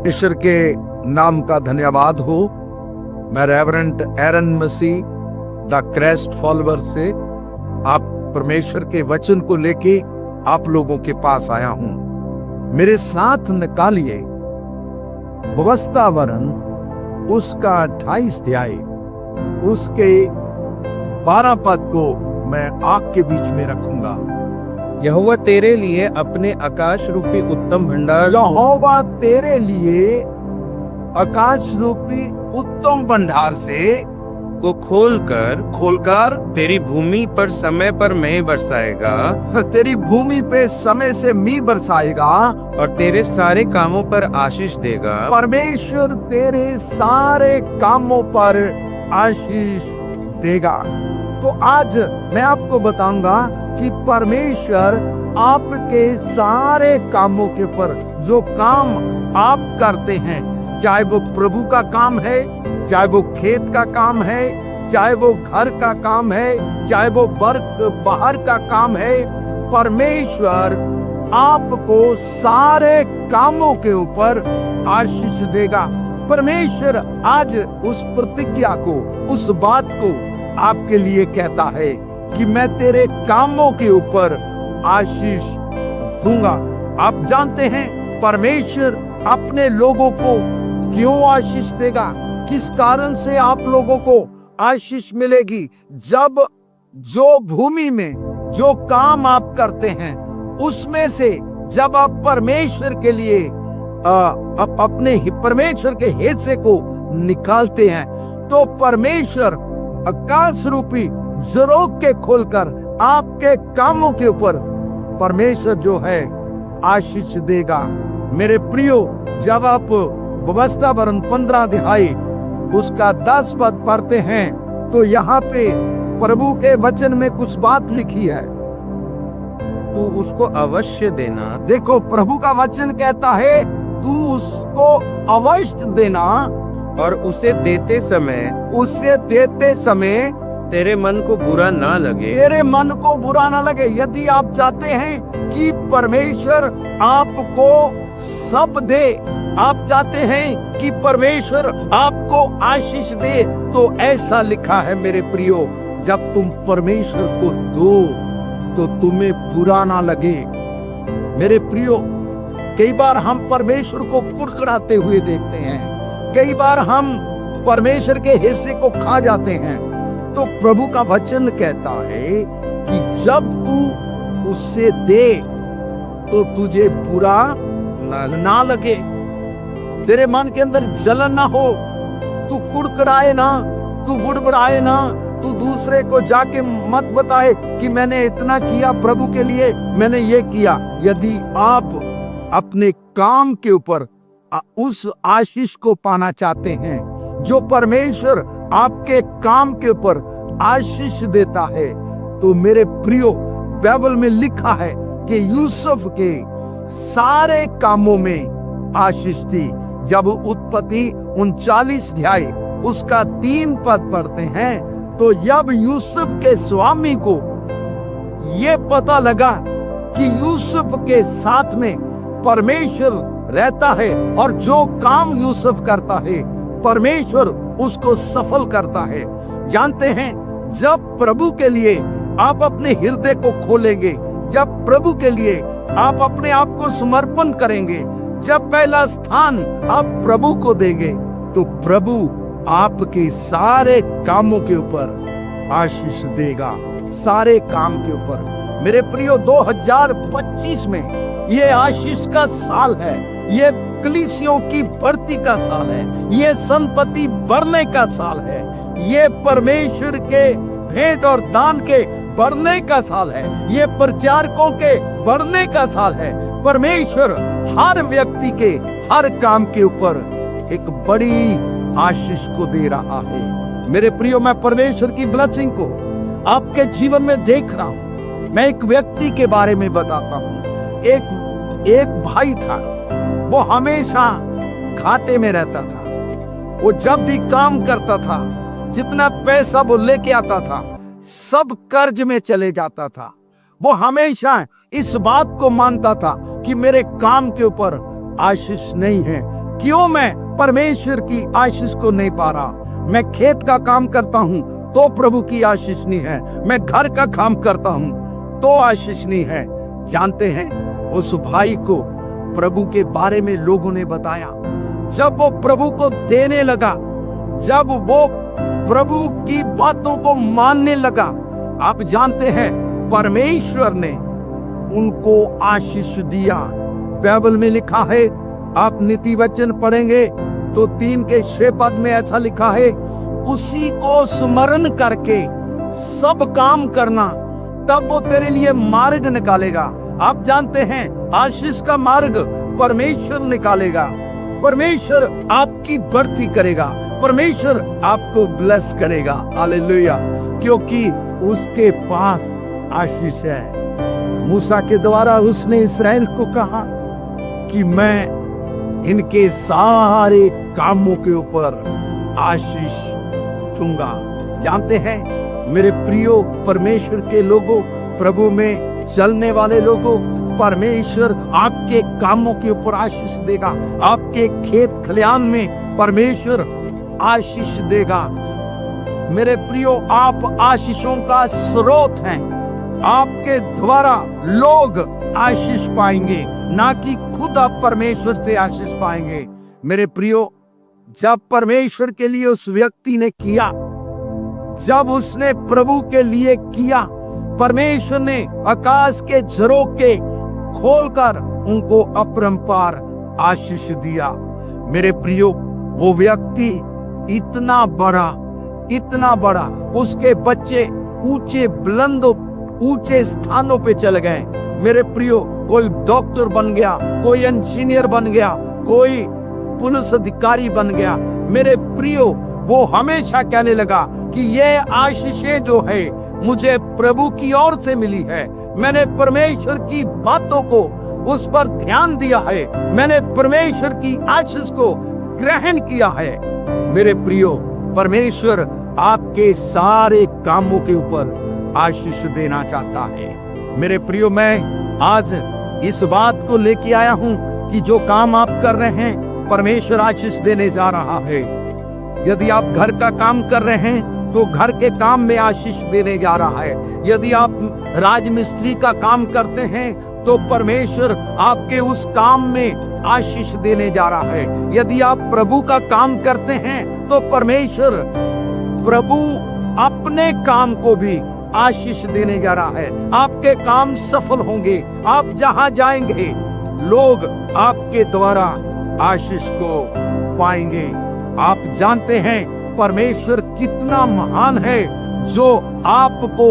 ईश्वर के नाम का धन्यवाद हो। मैं Reverend Aaron Masih the Christ follower से आप परमेश्वर के वचन को लेके आप लोगों के पास आया हूं। मेरे साथ निकालिए व्यवस्था वरन उसका 28 अध्याय उसके 12 पद को मैं आग के बीच में रखूंगा। यहोवा तेरे लिए अपने आकाश रूपी उत्तम भंडार यहोवा तेरे लिए आकाश रूपी उत्तम भंडार से को खोलकर तेरी भूमि पर समय पर मेंह बरसाएगा, तेरी भूमि पे समय से मींह बरसाएगा और तेरे सारे कामों पर आशीष देगा। परमेश्वर तेरे सारे कामों पर आशीष देगा। तो आज मैं आपको बताऊंगा कि परमेश्वर आपके सारे कामों के ऊपर, जो काम आप करते हैं, चाहे वो प्रभु का काम है, चाहे वो खेत का काम है, चाहे वो घर का काम है, चाहे वो बाहर का काम है, परमेश्वर आपको सारे कामों के ऊपर आशीष देगा। परमेश्वर आज उस प्रतिज्ञा को, उस बात को आपके लिए कहता है कि मैं तेरे कामों के ऊपर आशीष दूंगा। आप जानते हैं परमेश्वर अपने लोगों को क्यों आशीष देगा, किस कारण से आप लोगों को आशीष मिलेगी। जब जो भूमि में जो काम आप करते हैं उसमें से जब आप परमेश्वर के लिए अपने परमेश्वर के हिस्से को निकालते हैं, तो परमेश्वर आकाश रूपी जरोग के खोलकर आपके कामों के ऊपर परमेश्वर जो है आशीष देगा। मेरे प्रियो, जब आप व्यवस्था वरन 15 अध्याय उसका 10 पद पढ़ते हैं तो यहाँ पे प्रभु के वचन में कुछ बात लिखी है। तू उसको अवश्य देना। देखो, प्रभु का वचन कहता है तू उसको अवश्य देना, और उसे देते समय तेरे मन को बुरा ना लगे। तेरे मन को बुरा ना लगे। यदि आप चाहते हैं कि परमेश्वर आपको सब दे, आप चाहते हैं कि परमेश्वर आपको आशीष दे, तो ऐसा लिखा है मेरे प्रियो, जब तुम परमेश्वर को दो तो तुम्हें बुरा ना लगे। मेरे प्रियो, कई बार हम परमेश्वर को कुड़कुड़ाते हुए देखते हैं, कई बार हम परमेश्वर के हिस्से को खा जाते हैं। तो प्रभु का वचन कहता है कि जब तू उससे दे तो तुझे बुरा ना लगे, तेरे मन के अंदर जलन ना हो, तू कुड़कुड़ाए ना, तू बुड़बुड़ाए ना, तू दूसरे को जाके मत बताए कि मैंने इतना किया प्रभु के लिए, मैंने ये किया। यदि आप अपने काम के ऊपर उस आशीष को पाना चाहते हैं जो परमेश्वर आपके काम के ऊपर आशीष देता है, तो मेरे प्रियो, बाइबल में लिखा है कि यूसुफ के सारे कामों में आशीष थी। जब उत्पत्ति 39 अध्याय उसका 3 पद पढ़ते हैं, तो जब यूसुफ के स्वामी को ये पता लगा कि यूसुफ के साथ में परमेश्वर रहता है और जो काम यूसुफ करता है परमेश्वर उसको सफल करता है। जानते हैं, जब प्रभु के लिए आप अपने हृदय को खोलेंगे, जब प्रभु के लिए आप अपने आप को समर्पण करेंगे, जब पहला स्थान आप प्रभु को देंगे, तो प्रभु आपके सारे कामों के ऊपर आशीष देगा, सारे काम के ऊपर। मेरे प्रियो, 2025 में ये आशीष का साल है, ये कलीसियों की बढ़ती का साल है, ये संपत्ति बढ़ने का साल है, ये परमेश्वर के भेंट और दान के बढ़ने का साल है, ये प्रचारकों के बढ़ने का साल है। परमेश्वर हर व्यक्ति के हर काम के ऊपर एक बड़ी आशीष को दे रहा है। मेरे प्रियो, मैं परमेश्वर की ब्लेसिंग को आपके जीवन में देख रहा हूँ। मैं एक व्यक्ति के बारे में बताता हूँ। एक भाई था, वो हमेशा घाटे में रहता था। वो जब भी काम करता था, जितना पैसा वो लेके आता था, सब कर्ज में चले जाता था। वो हमेशा इस बात को मानता था कि मेरे काम के ऊपर आशीष नहीं है, क्यों मैं परमेश्वर की आशीष को नहीं पा रहा? मैं खेत का काम करता हूं तो प्रभु की आशीष नहीं है, मैं घर का काम करता हूं तो आशीष नहीं है। जानते हैं, उस भाई को प्रभु के बारे में लोगों ने बताया। जब वो प्रभु को देने लगा, जब वो प्रभु की बातों को मानने लगा, आप जानते हैं परमेश्वर ने उनको आशीष दिया। बाइबल में लिखा है, आप नीति वचन पढ़ेंगे तो 3 पद में ऐसा लिखा है, उसी को स्मरण करके सब काम करना, तब वो तेरे लिए मार्ग निकालेगा। आप जानते हैं, आशीष का मार्ग परमेश्वर निकालेगा। परमेश्वर आपकी बढ़ती करेगा, परमेश्वर आपको ब्लेस करेगा। हालेलुया, क्योंकि उसके पास आशीष है। मूसा के द्वारा उसने इस्राएल को कहा कि मैं इनके सारे कामों के ऊपर आशीष दूंगा। जानते हैं मेरे प्रियो परमेश्वर के लोगों, प्रभु में चलने वाले लोगों, परमेश्वर आपके कामों के ऊपर आशीष देगा। आपके खेत खलियान में परमेश्वर आशीष देगा। मेरे प्रियो, आप आशीषों का स्रोत हैं। आपके द्वारा लोग आशीष पाएंगे, ना कि खुद आप परमेश्वर से आशीष पाएंगे। मेरे प्रियो, जब परमेश्वर के लिए उस व्यक्ति ने किया, जब उसने प्रभु के लिए किया, परमेश्वर ने आकाश के झरोखे खोलकर उनको अपरंपार आशीष दिया। मेरे प्रियो, वो व्यक्ति इतना बड़ा, उसके बच्चे ऊंचे बुलंद ऊंचे स्थानों पे चले गए। मेरे प्रियो, कोई डॉक्टर बन गया, कोई इंजीनियर बन गया, कोई पुलिस अधिकारी बन गया। मेरे प्रियो, वो हमेशा कहने लगा कि ये आशीषें जो है मुझे प्रभु की ओर से मिली है। मैंने परमेश्वर की बातों को उस पर ध्यान दिया है, मैंने परमेश्वर की आशीष को ग्रहण किया है। मेरे प्रियो, परमेश्वर आपके सारे कामों के ऊपर आशीष देना चाहता है। मेरे प्रियो, मैं आज इस बात को लेके आया हूं कि जो काम आप कर रहे हैं, परमेश्वर आशीष देने जा रहा है। यदि आप घर का काम कर रहे हैं तो घर के काम में आशीष देने जा रहा है। यदि आप राजमिस्त्री का काम करते हैं तो परमेश्वर आपके उस काम में आशीष देने जा रहा है। यदि आप प्रभु का काम करते हैं तो परमेश्वर प्रभु अपने काम को भी आशीष देने जा रहा है। आपके काम सफल होंगे, आप जहां जाएंगे लोग आपके द्वारा आशीष को पाएंगे। आप जानते हैं परमेश्वर कितना महान है जो आपको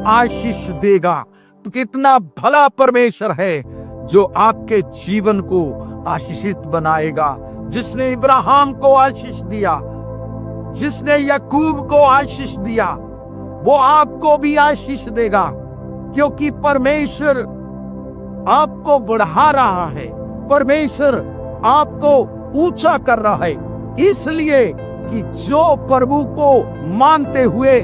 आशीष देगा। तो कितना भला परमेश्वर है जो आपके जीवन को आशीषित बनाएगा। जिसने इब्राहिम को आशीष दिया, जिसने याकूब को आशीष दिया, वो आपको भी आशीष देगा, क्योंकि परमेश्वर आपको बढ़ा रहा है, परमेश्वर आपको ऊंचा कर रहा है। इसलिए कि जो प्रभु को मानते हुए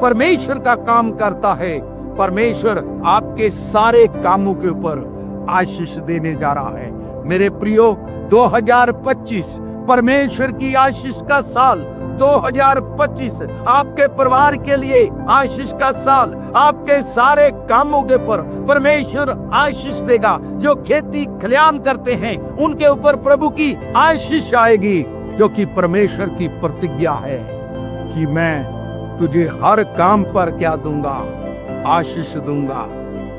परमेश्वर का काम करता है, परमेश्वर आपके सारे कामों के ऊपर आशीष देने जा रहा है। मेरे प्रियो, 2025 परमेश्वर की आशीष का साल, 2025 आपके परिवार के लिए आशीष का साल। आपके सारे कामों के ऊपर परमेश्वर आशीष देगा। जो खेती खलियान करते हैं उनके ऊपर प्रभु की आशीष आएगी, क्योंकि परमेश्वर की प्रतिज्ञा है कि मैं तुझे हर काम पर क्या दूंगा, आशीष दूंगा।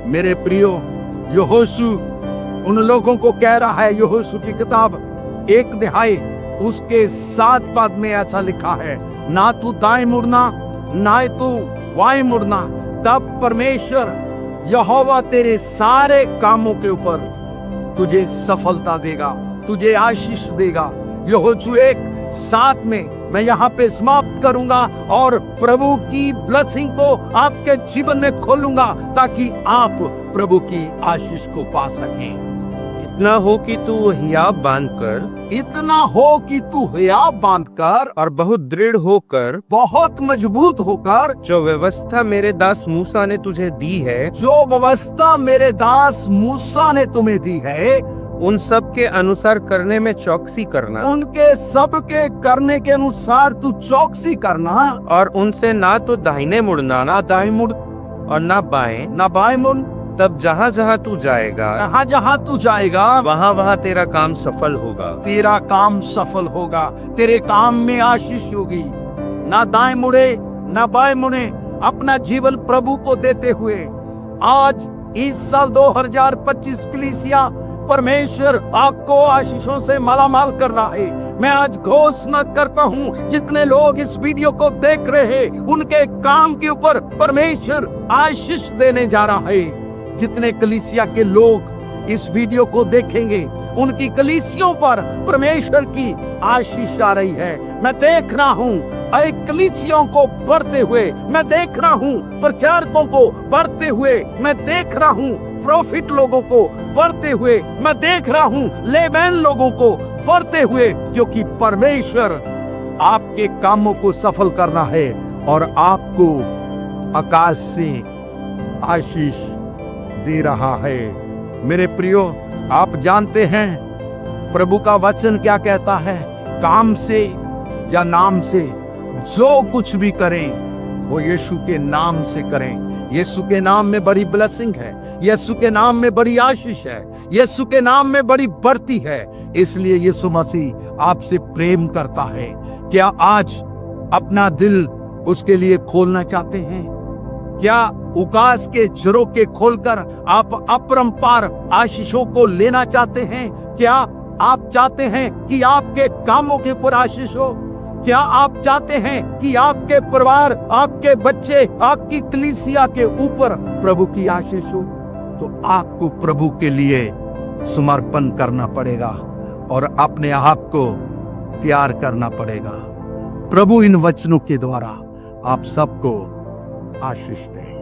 मेरे प्रियो, यहोशू उन लोगों को कह रहा है, यहोशू की किताब 1 उसके 7 पद में ऐसा लिखा है, ना तू दाएं मुड़ना ना तू बाएं मुड़ना, तब परमेश्वर यहोवा तेरे सारे कामों के ऊपर तुझे सफलता देगा, तुझे आशीष देगा। यहोशू 1:7 में मैं यहाँ पे समाप्त करूंगा और प्रभु की ब्लेसिंग को आपके जीवन में खोलूंगा ताकि आप प्रभु की आशीष को पा सकें। इतना हो कि तू हियाब बांधकर, इतना हो कि तू हियाब बांधकर और बहुत दृढ़ होकर, बहुत मजबूत होकर, जो व्यवस्था मेरे दास मूसा ने तुझे दी है, जो व्यवस्था मेरे दास मूसा ने तुम्हें दी है, उन सब के अनुसार करने में चौकसी करना, उनके सबके करने के अनुसार तू चौकसी करना, और उनसे ना तो दाहिने मुड़ना ना दाएं मुड़ और ना बाएं। ना बाएं मुड़। तब जहाँ जहाँ तू जाएगा जहाँ जहाँ तू जाएगा वहाँ वहाँ तेरा काम सफल होगा। तेरा काम सफल होगा, तेरे काम में आशीष होगी। ना दाएं मुड़े ना बाएं मुड़े, अपना जीवन प्रभु को देते हुए आज इस साल 2025 कलीसिया परमेश्वर आपको आशीषों से मालामाल कर रहा है। मैं आज घोषणा करता हूँ, जितने लोग इस वीडियो को देख रहे हैं उनके काम के ऊपर परमेश्वर आशीष देने जा रहा है। जितने कलीसिया के लोग इस वीडियो को देखेंगे उनकी कलीसियों पर परमेश्वर की आशीष आ रही है। मैं देख रहा हूँ एक कलीसियों को बढ़ते हुए, मैं देख रहा हूँ प्रचारकों को बढ़ते हुए, मैं देख रहा हूँ प्रॉफिट लोगों को बढ़ते हुए, मैं देख रहा हूँ लेमैन लोगों को बढ़ते हुए, क्योंकि परमेश्वर आपके कामों को सफल करना है और आपको आकाश से आशीष दे रहा है। मेरे प्रियो, आप जानते हैं प्रभु का वचन क्या कहता है, काम से या नाम से जो कुछ भी करें वो यीशु के नाम से करें। यीशु के नाम में बड़ी ब्लेसिंग है, यीशु के नाम में बड़ी आशीष है, यीशु के नाम में बड़ी बढ़ती है। इसलिए यीशु मसीह आपसे प्रेम करता है। क्या आज अपना दिल उसके लिए खोलना चाहते हैं? क्या उकास के झरोखे खोलकर आप अपरंपार आशीषों को लेना चाहते हैं? क्या आप चाहते हैं कि आपके कामों के ऊपर आशीष हो? क्या आप चाहते हैं कि आपके परिवार, आपके बच्चे, आपकी कलीसिया के ऊपर प्रभु की आशीष हो? तो आपको प्रभु के लिए समर्पण करना पड़ेगा और अपने आप को तैयार करना पड़ेगा। प्रभु इन वचनों के द्वारा आप सबको आशीष दे।